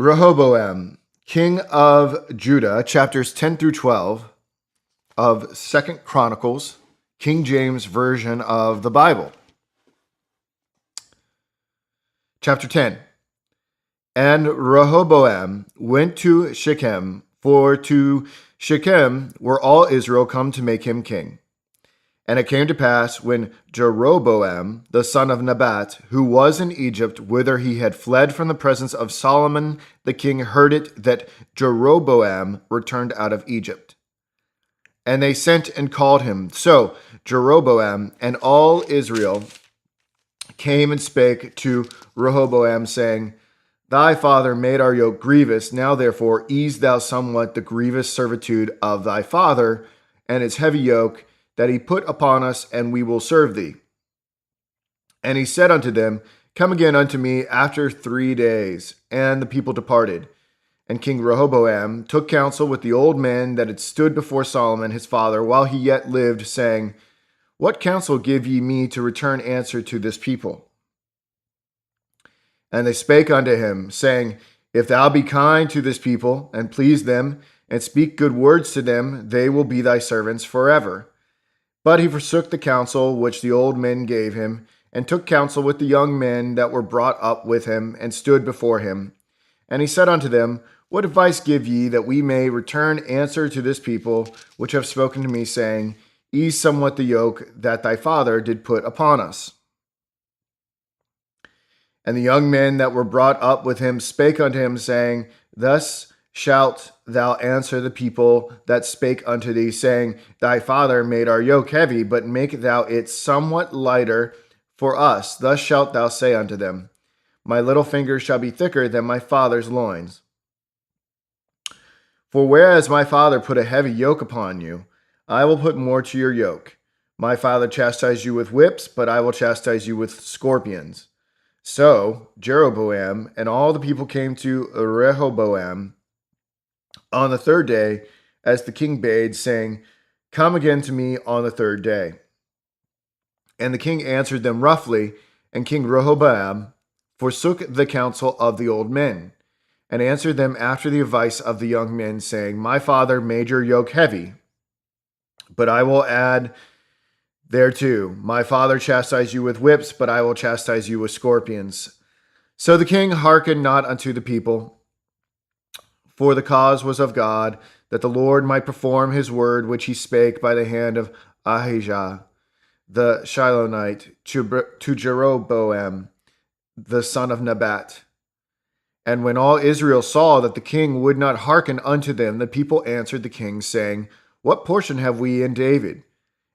Rehoboam, king of Judah, chapters 10 through 12 of 2nd Chronicles, King James Version of the Bible. Chapter 10. And Rehoboam went to Shechem, for to Shechem were all Israel come to make him king. And it came to pass, when Jeroboam, the son of Nebat, who was in Egypt, whither he had fled from the presence of Solomon the king, heard it, that Jeroboam returned out of Egypt. And they sent and called him. So Jeroboam and all Israel came and spake to Rehoboam, saying, Thy father made our yoke grievous. Now therefore ease thou somewhat the grievous servitude of thy father, and his heavy yoke that he put upon us, and we will serve thee. And he said unto them, Come again unto me after 3 days. And the people departed. And King Rehoboam took counsel with the old men that had stood before Solomon his father while he yet lived, saying, What counsel give ye me to return answer to this people? And they spake unto him, saying, If thou be kind to this people, and please them, and speak good words to them, they will be thy servants forever. But he forsook the counsel which the old men gave him, and took counsel with the young men that were brought up with him, and stood before him. And he said unto them, What advice give ye, that we may return answer to this people, which have spoken to me, saying, Ease somewhat the yoke that thy father did put upon us? And the young men that were brought up with him spake unto him, saying, Thus shalt thou answer the people that spake unto thee, saying, Thy father made our yoke heavy, but make thou it somewhat lighter for us. Thus shalt thou say unto them, My little finger shall be thicker than my father's loins. For whereas my father put a heavy yoke upon you, I will put more to your yoke. My father chastised you with whips, but I will chastise you with scorpions. So Jeroboam and all the people came to Rehoboam on the 3rd day, as the king bade, saying, Come again to me on the 3rd day. And the king answered them roughly, and King Rehoboam forsook the counsel of the old men, and answered them after the advice of the young men, saying, My father made your yoke heavy, but I will add thereto, my father chastised you with whips, but I will chastise you with scorpions. So the king hearkened not unto the people, for the cause was of God, that the Lord might perform his word which he spake by the hand of Ahijah the Shilonite to Jeroboam the son of Nebat. And when all Israel saw that the king would not hearken unto them, the people answered the king, saying, What portion have we in David?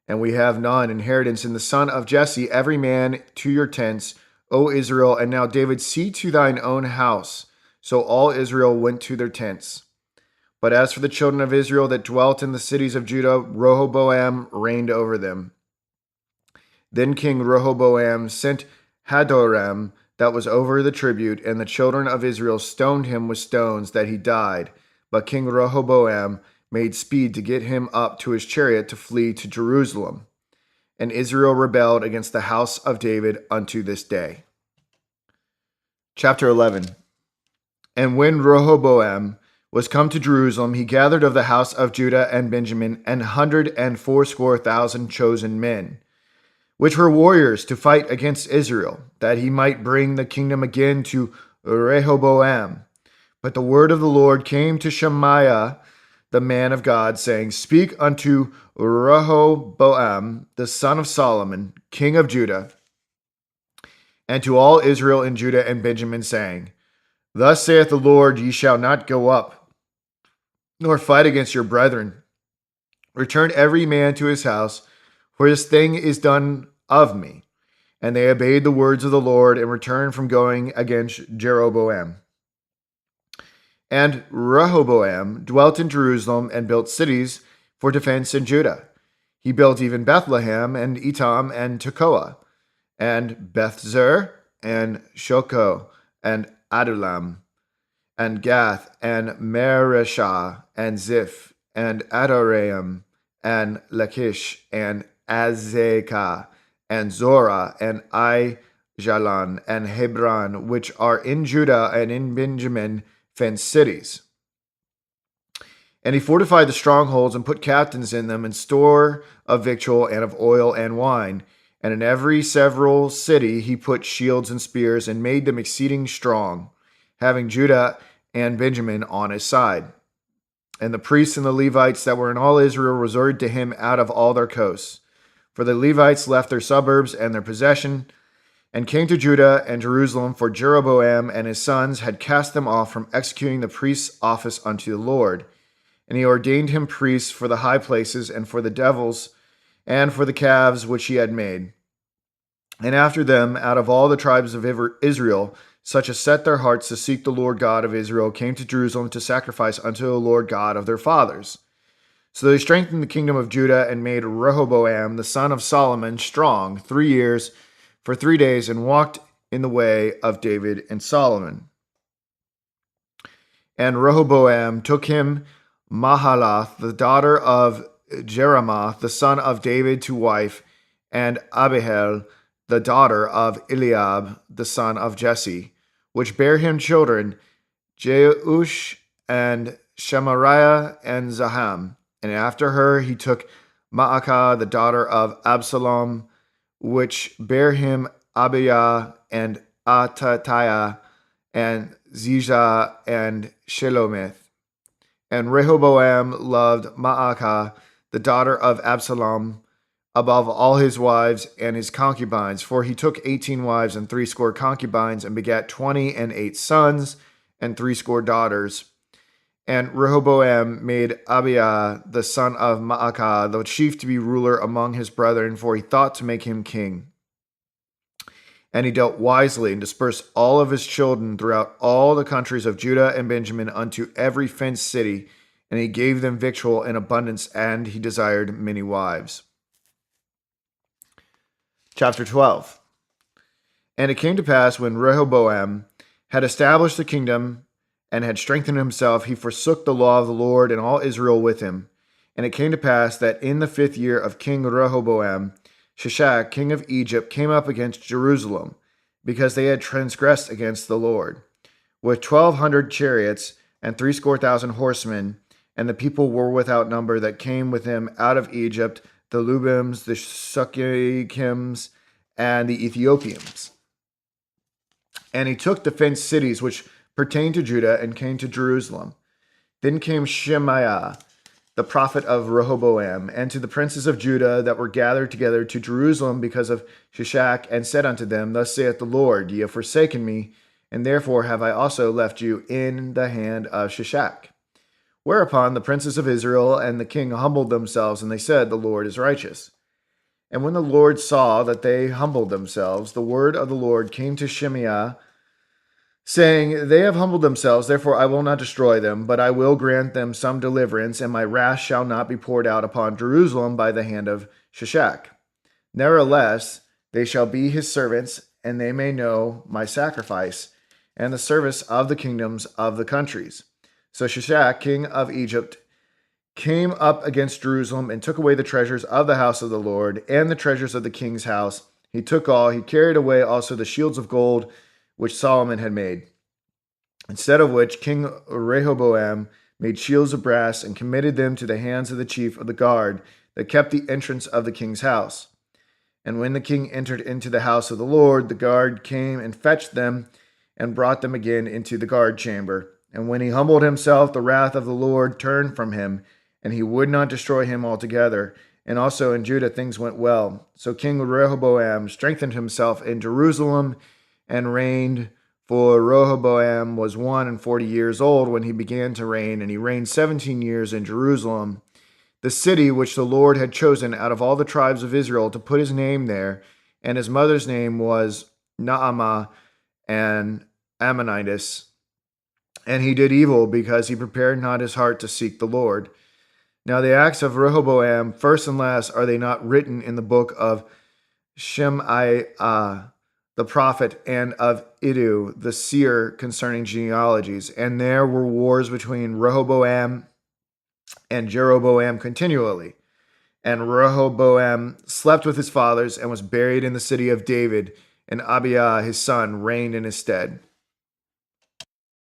And we have none inheritance in the son of Jesse. Every man to your tents, O Israel. And now, David, see to thine own house. So all Israel went to their tents. But as for the children of Israel that dwelt in the cities of Judah, Rehoboam reigned over them. Then King Rehoboam sent Hadoram, that was over the tribute, and the children of Israel stoned him with stones, that he died. But King Rehoboam made speed to get him up to his chariot to flee to Jerusalem. And Israel rebelled against the house of David unto this day. Chapter 11. And when Rehoboam was come to Jerusalem, he gathered of the house of Judah and Benjamin 180,000 chosen men, which were warriors to fight against Israel, that he might bring the kingdom again to Rehoboam. But the word of the Lord came to Shemaiah, the man of God, saying, Speak unto Rehoboam, the son of Solomon, king of Judah, and to all Israel in Judah and Benjamin, saying, Thus saith the Lord, Ye shall not go up, nor fight against your brethren. Return every man to his house, for this thing is done of me. And they obeyed the words of the Lord, and returned from going against Jeroboam. And Rehoboam dwelt in Jerusalem, and built cities for defense in Judah. He built even Bethlehem, and Etam, and Tekoa, and Bethzer, and Shoko, and Adullam, and Gath, and Mareshah, and Ziph, and Adoraim, and Lachish, and Azekah, and Zorah, and Aijalon, and Hebron, which are in Judah and in Benjamin, fenced cities. And he fortified the strongholds and put captains in them, and store of victual and of oil and wine. And in every several city he put shields and spears, and made them exceeding strong, having Judah and Benjamin on his side. And the priests and the Levites that were in all Israel resorted to him out of all their coasts. For the Levites left their suburbs and their possession, and came to Judah and Jerusalem, for Jeroboam and his sons had cast them off from executing the priest's office unto the Lord. And he ordained him priests for the high places, and for the devils, and for the calves which he had made. And after them, out of all the tribes of Israel, such as set their hearts to seek the Lord God of Israel, came to Jerusalem to sacrifice unto the Lord God of their fathers. So they strengthened the kingdom of Judah, and made Rehoboam the son of Solomon strong 3 years for 3 days, and walked in the way of David and Solomon. And Rehoboam took him Mahalath, the daughter of Jeremoth, the son of David, to wife, and Abihail, the daughter of Eliab, the son of Jesse, which bare him children, Jeush and Shemariah and Zaham. And after her he took Maacah, the daughter of Absalom, which bare him Abiah and Atatiah and Ziza and Shelomith. And Rehoboam loved Maacah, the daughter of Absalom, above all his wives and his concubines, for he took 18 wives and 80 concubines, and begat 28 sons and 80 daughters. And Rehoboam made Abiah, the son of Maacah, the chief, to be ruler among his brethren, for he thought to make him king. And he dealt wisely, and dispersed all of his children throughout all the countries of Judah and Benjamin unto every fenced city, and he gave them victual in abundance, and he desired many wives. Chapter 12. And it came to pass, when Rehoboam had established the kingdom and had strengthened himself, he forsook the law of the Lord, and all Israel with him. And it came to pass that in the 5th year of King Rehoboam, Shishak, king of Egypt, came up against Jerusalem, because they had transgressed against the Lord, with 1,200 chariots and 80,000 horsemen, and the people were without number that came with him out of Egypt, the Lubims, the Sukkiims, and the Ethiopians. And he took the fenced cities which pertained to Judah, and came to Jerusalem. Then came Shemaiah, the prophet of Rehoboam, and to the princes of Judah that were gathered together to Jerusalem because of Shishak, and said unto them, Thus saith the Lord, Ye have forsaken me, and therefore have I also left you in the hand of Shishak. Whereupon the princes of Israel and the king humbled themselves, and they said, The Lord is righteous. And when the Lord saw that they humbled themselves, the word of the Lord came to Shemaiah, saying, They have humbled themselves, therefore I will not destroy them, but I will grant them some deliverance, and my wrath shall not be poured out upon Jerusalem by the hand of Shishak. Nevertheless, they shall be his servants, and they may know my sacrifice, and the service of the kingdoms of the countries. So Shishak, king of Egypt, came up against Jerusalem, and took away the treasures of the house of the Lord, and the treasures of the king's house. He took all. He carried away also the shields of gold, which Solomon had made. Instead of which, King Rehoboam made shields of brass, and committed them to the hands of the chief of the guard that kept the entrance of the king's house. And when the king entered into the house of the Lord, the guard came and fetched them, and brought them again into the guard chamber. And when he humbled himself, the wrath of the Lord turned from him, and he would not destroy him altogether. And also in Judah things went well. So King Rehoboam strengthened himself in Jerusalem, and reigned. For Rehoboam was 41 years old when he began to reign, and he reigned 17 years in Jerusalem, the city which the Lord had chosen out of all the tribes of Israel to put his name there. And his mother's name was Naamah and Ammonitis. And he did evil, because he prepared not his heart to seek the Lord. Now the acts of Rehoboam, first and last, are they not written in the book of Shemaiah the prophet, and of Iddu the seer, concerning genealogies? And there were wars between Rehoboam and Jeroboam continually. And Rehoboam slept with his fathers, and was buried in the city of David, and Abiah his son reigned in his stead.